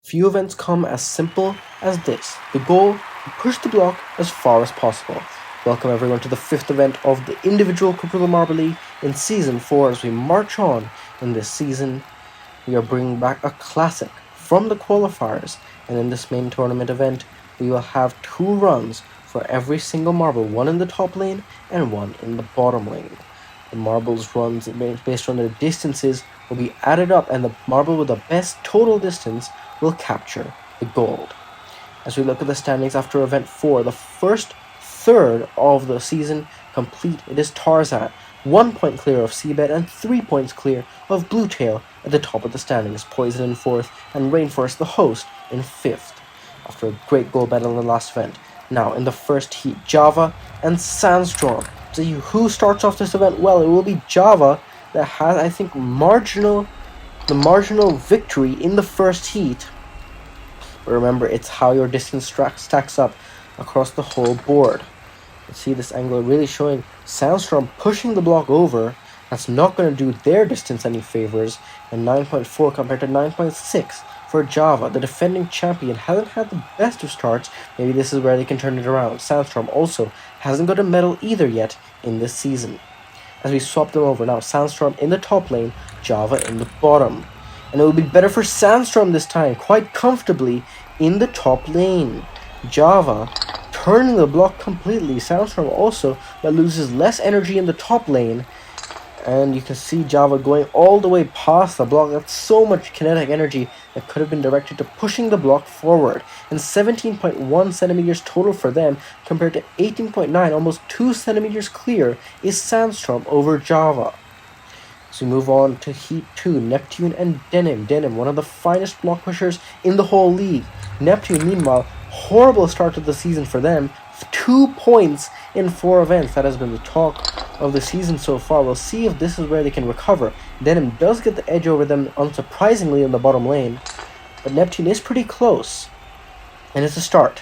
Few events come as simple as this. The goal, to push the block as far as possible. Welcome everyone to the 5th event of the individual Quadrilla Marble League in Season 4. As we march on in this season, we are bringing back a classic from the qualifiers, and in this main tournament event, we will have 2 runs for every single marble, one in the top lane and one in the bottom lane. The marbles runs based on their distances will be added up, and the marble with the best total distance will capture the gold. As we look at the standings after event 4, the first third of the season complete, it is Tarzan, 1 point clear of Seabed and 3 points clear of Bluetail at the top of the standings, Poison in 4th and Rainforest the host in 5th, after a great goal battle in the last event. Now in the first heat, Java and Sandstorm. See who starts off this event well. It will be Java that has, I think, the marginal victory in the first heat. But remember, it's how your distance stacks up across the whole board. You see this angle really showing Sandstorm pushing the block over. That's not going to do their distance any favors. And 9.4 compared to 9.6 for Java. The defending champion hasn't had the best of starts. Maybe this is where they can turn it around. Sandstorm also hasn't got a medal either yet in this season. As we swap them over now, Sandstorm in the top lane, Java in the bottom. And it will be better for Sandstorm this time, quite comfortably in the top lane. Java turning the block completely. Sandstorm also that loses less energy in the top lane. And you can see Java going all the way past the block. That's so much kinetic energy that could have been directed to pushing the block forward. And 17.1 centimeters total for them compared to 18.9, almost 2 centimeters clear, is Sandstorm over Java. So we move on to Heat 2, Neptune and Denim. Denim, one of the finest block pushers in the whole league. Neptune, meanwhile, horrible start to the season for them. 2 points in 4 events. That has been the talk of the season so far. We'll see if this is where they can recover. Denim does get the edge over them, unsurprisingly, in the bottom lane. But Neptune is pretty close. And it's a start.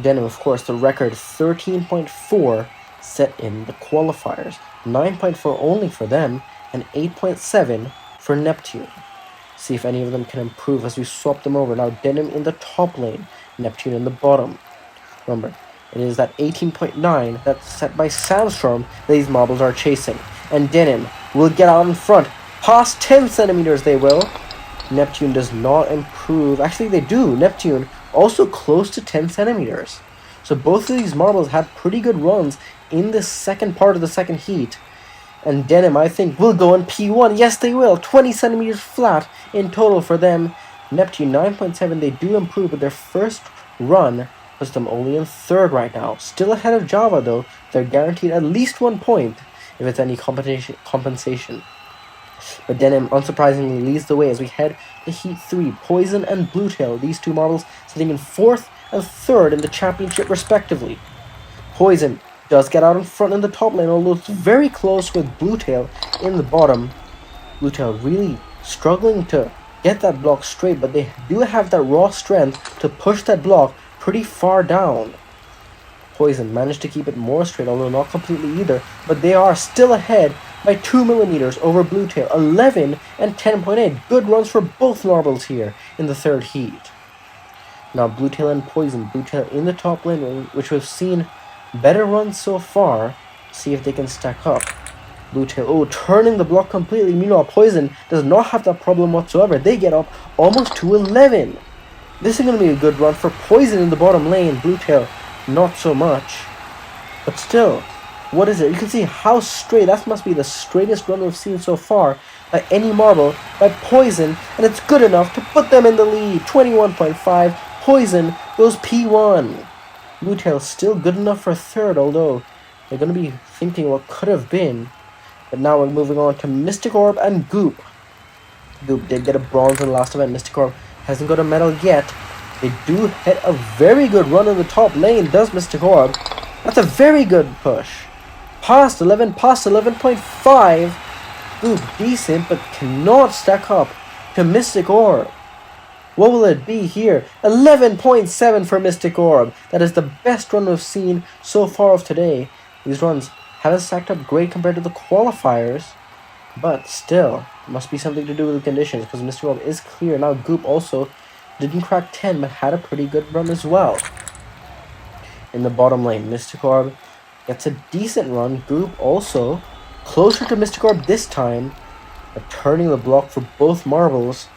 Denim, of course, the record 13.4 set in the qualifiers. 9.4 only for them, and 8.7 for Neptune. See if any of them can improve as we swap them over. Now Denim in the top lane, Neptune in the bottom. Remember, it is that 18.9 that's set by Sandstorm that these marbles are chasing. And Denim will get out in front. Past 10 centimeters they will. Neptune does not improve. Actually, they do. Neptune also close to 10 centimeters. So both of these marbles had pretty good runs in the second part of the second heat. And Denim, I think, will go in P1. Yes, they will. 20 centimeters flat in total for them. Neptune, 9.7. They do improve, but their first run puts them only in 3rd right now. Still ahead of Java, though. They're guaranteed at least 1 point if it's any compensation. But Denim, unsurprisingly, leads the way as we head to Heat 3. Poison and Bluetail, these 2 marbles sitting in 4th and 3rd in the championship, respectively. Poison does get out in front in the top lane, although it's very close with Bluetail in the bottom. Bluetail really struggling to get that block straight, but they do have that raw strength to push that block pretty far down. Poison managed to keep it more straight, although not completely either, but they are still ahead by 2 millimeters over Bluetail, 11 and 10.8. Good runs for both marbles here in the 3rd heat. Now Bluetail and Poison. Bluetail in the top lane, which we've seen better runs so far. See if they can stack up. Bluetail, turning the block completely. Meanwhile, Poison does not have that problem whatsoever. They get up almost to 11. This is going to be a good run for Poison in the bottom lane. Bluetail, not so much. But still, what is it? You can see how straight. That must be the straightest run we've seen so far by any marble by Poison. And it's good enough to put them in the lead. 21.5. Poison goes P1. Bluetail still good enough for 3rd, although they're going to be thinking what could have been. But now we're moving on to Mystic Orb and Goop. Goop did get a bronze in the last event. Mystic Orb hasn't got a medal yet. They do hit a very good run in the top lane, does Mystic Orb. That's a very good push. Past 11, past 11.5. Goop decent, but cannot stack up to Mystic Orb. What will it be here? 11.7 for Mystic Orb. That is the best run we've seen so far of today. These runs haven't stacked up great compared to the qualifiers, but still, it must be something to do with the conditions, because Mystic Orb is clear. Now Goop also didn't crack 10, but had a pretty good run as well. In the bottom lane, Mysticorp gets a decent run. Goop also closer to Mysticorp this time, but turning the block for both marbles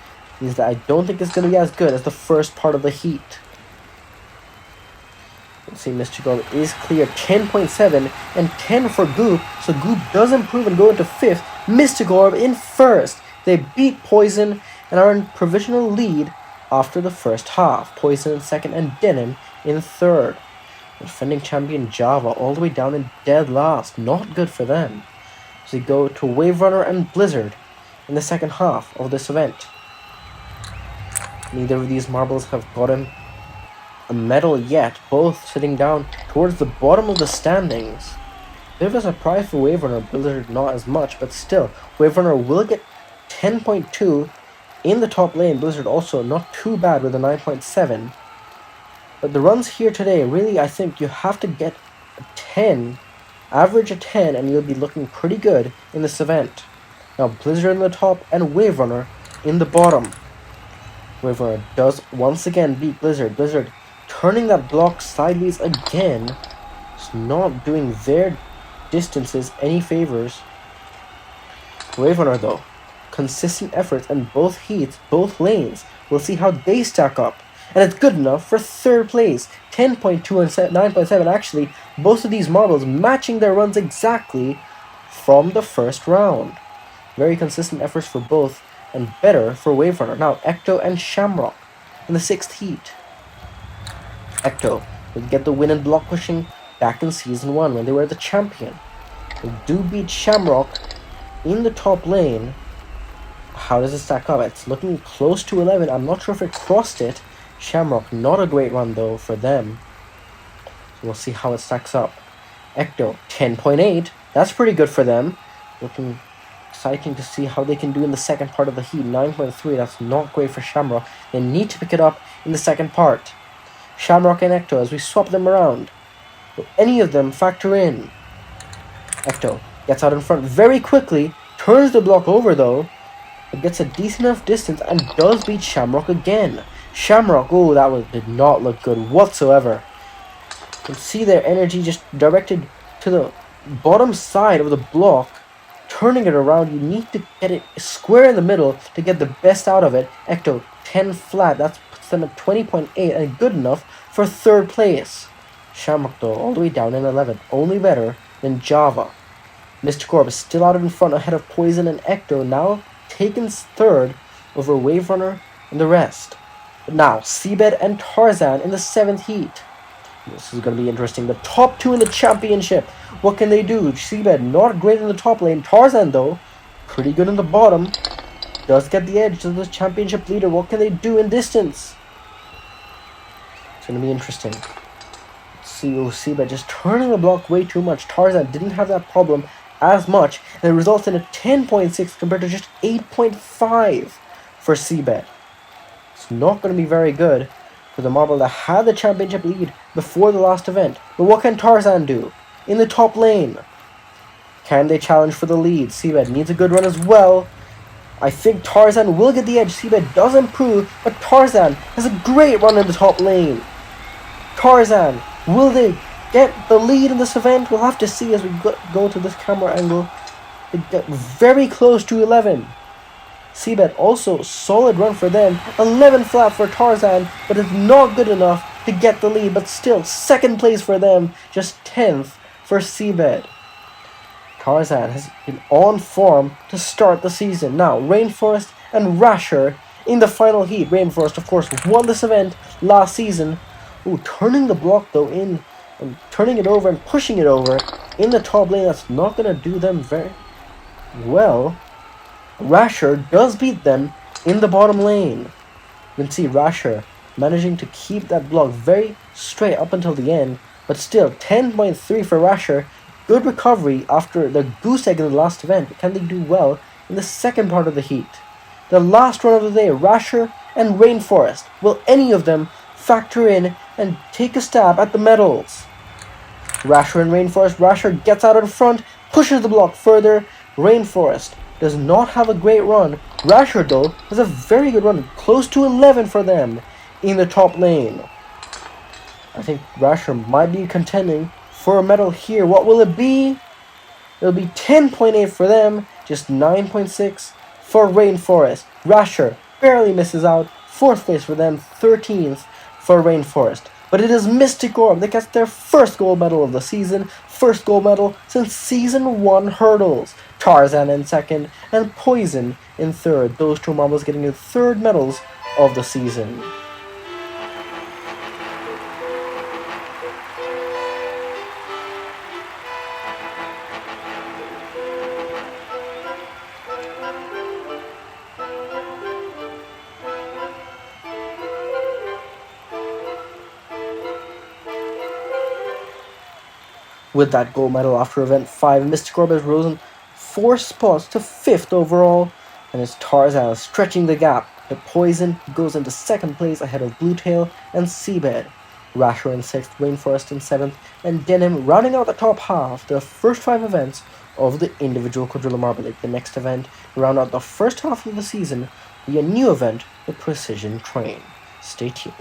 means that I don't think it's going to be as good as the first part of the heat. Let's see, Mysticorp is clear, 10.7 and 10 for Goop, so Goop does improve and go into 5th. Mysticorp in 1st. They beat Poison and are in provisional lead after the first half. Poison in 2nd and Denon in 3rd. Defending champion Java all the way down in dead last. Not good for them. So they go to Wave Runner and Blizzard in the second half of this event. Neither of these marbles have gotten a medal yet, both sitting down towards the bottom of the standings. Bit of a surprise for Wave Runner, Blizzard not as much, but still, Wave Runner will get 10.2 in the top lane. Blizzard also not too bad with a 9.7. But the runs here today, really, I think you have to get a 10, average a 10, and you'll be looking pretty good in this event. Now, Blizzard in the top and Wave Runner in the bottom. Wave Runner does once again beat Blizzard. Blizzard turning that block sideways again. It's not doing their distances any favors. Wave Runner, though, consistent efforts in both heats, both lanes. We'll see how they stack up. And it's good enough for 3rd place. 10.2 and 9.7. Actually, both of these marbles matching their runs exactly from the first round. Very consistent efforts for both, and better for Wave Runner. Now, Ecto and Shamrock in the 6th heat. Ecto would get the win in block pushing back in Season 1 when they were the champion. They do beat Shamrock in the top lane. How does it stack up? It's looking close to 11. I'm not sure if it crossed it. Shamrock, not a great run though for them. So we'll see how it stacks up. Ecto, 10.8. That's pretty good for them. Looking exciting to see how they can do in the second part of the heat. 9.3, that's not great for Shamrock. They need to pick it up in the second part. Shamrock and Ecto, as we swap them around. Will any of them factor in? Ecto gets out in front very quickly. Turns the block over though. It gets a decent enough distance and does beat Shamrock again. Shamrock, oh, did not look good whatsoever. You can see their energy just directed to the bottom side of the block. Turning it around, you need to get it square in the middle to get the best out of it. Ecto, 10 flat, that puts them at 20.8 and good enough for 3rd place. Shamrock, though, all the way down in 11th, only better than Java. Mysticorp is still out in front ahead of Poison and Ecto, now taken 3rd over Wave Runner and the rest. But now, Seabed and Tarzan in the 7th heat. This is going to be interesting. The top 2 in the championship. What can they do? Seabed, not great in the top lane. Tarzan, though, pretty good in the bottom. Does get the edge to the championship leader. What can they do in distance? It's going to be interesting. Let's see, Seabed just turning the block way too much. Tarzan didn't have that problem as much. And it results in a 10.6 compared to just 8.5 for Seabed. It's not going to be very good for the marble that had the championship lead before the last event. But what can Tarzan do in the top lane? Can they challenge for the lead? Seabed needs a good run as well. I think Tarzan will get the edge. Seabed does improve, but Tarzan has a great run in the top lane. Tarzan, will they get the lead in this event? We'll have to see as we go to this camera angle. They get very close to 11. Seabed also solid run for them. 11 flat for Tarzan, but it's not good enough to get the lead. But still, 2nd place for them, just 10th for Seabed. Tarzan has been on form to start the season. Now, Rainforest and Rasher in the final heat. Rainforest, of course, won this event last season. Ooh, turning the block though in and turning it over and pushing it over in the top lane. That's not going to do them very well. Rasher does beat them in the bottom lane. You can see Rasher managing to keep that block very straight up until the end. But still, 10.3 for Rasher. Good recovery after the goose egg in the last event. Can they do well in the second part of the heat? The last run of the day, Rasher and Rainforest. Will any of them factor in and take a stab at the medals? Rasher and Rainforest. Rasher gets out in front, pushes the block further. Rainforest does not have a great run. Rasher, though, has a very good run, close to 11 for them in the top lane. I think Rasher might be contending for a medal here. What will it be? It'll be 10.8 for them, just 9.6 for Rainforest. Rasher barely misses out. 4th place for them, 13th for Rainforest. But it is Mystic Orb that gets their first gold medal of the season, first gold medal since Season 1 hurdles. Tarzan in 2nd, and Poison in 3rd. Those two marbles getting their 3rd medals of the season. With that gold medal after Event 5, Mystic Orb has risen 4 spots to 5th overall, and it's Tarzan stretching the gap. The Poison goes into 2nd place ahead of Bluetail and Seabed. Rasher in 6th, Rainforest in 7th, and Denim rounding out the top half, the first 5 events of the individual Quadrilla Marble League. The next event to round out the first half of the season will be a new event, the Precision Train. Stay tuned.